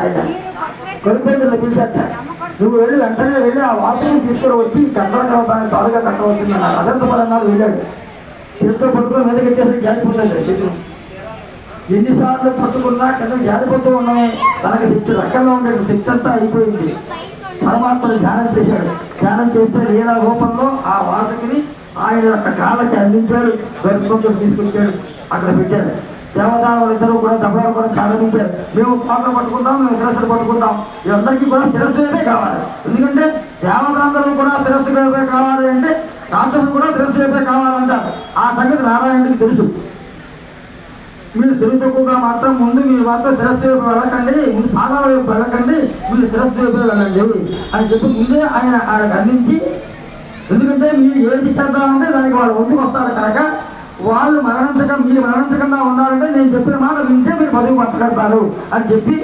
ఆయన కొనుక్కోలు పిలిచాట. నువ్వు వెళ్ళి వెంటనే వెళ్ళి ఆ వార్తను తీసుకుని వచ్చి చంద్రకవతాన్ని త్వరగా కట్టవచ్చింది అన్నారు. అదంత పరంగా వెళ్ళాడు. చేతితో పట్టుకుని మీదకెట్టేసి జారిపోతుంది చేతులు. ఎన్నిసార్లు పట్టుకున్నా కింద జారిపోతూ ఉన్నామే. తనకి శక్తి రకంగా ఉండే శక్తి అంతా అయిపోయింది. పరమాత్మను ధ్యానం చేశాడు. ధ్యానం చేస్తే లీలా రూపంలో ఆ వాసకిని ఆయన యొక్క కాళ్ళకి అందించాడు. గర్భంతో తీసుకొచ్చాడు, అక్కడ పెట్టాడు. దేవదానులు ఇద్దరు కూడా దెబ్బలు కూడా ప్రారంభించారు. మేము పాత్ర పట్టుకుంటాం, మేము శిరస్సులు పట్టుకుంటాం. వీళ్ళందరికీ కూడా శిరస్సు వైపే కావాలి. ఎందుకంటే దేవదాంతరం కూడా శిరస్సు వైపే కావాలి అంటే రాక్షసులు కూడా శిరస్సు వైపే కావాలంటారు. ఆ సంగతి నారాయణుడికి తెలుసు. మీరు తెలుగు తక్కువగా మాత్రం ముందు మీరు మాత్రం శిరస్సు వైపు వెళ్ళకండి, ముందు పాదాల వైపు వెళ్ళకండి, మీరు శిరస్సు వైపు వెళ్ళండి అని చెప్పి ముందే ఆయన ఆయనకు అందించి, ఎందుకంటే మీరు ఏది చేద్దామంటే దానికి వాళ్ళు ఒడ్డుకు వస్తారు కనుక వాళ్ళు మీరు మరణించకుండా ఉండాలంటే నేను చెప్పిన మాట వింటే మీరు పదవి పట్టుకెళ్తారు అని చెప్పి